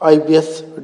IBS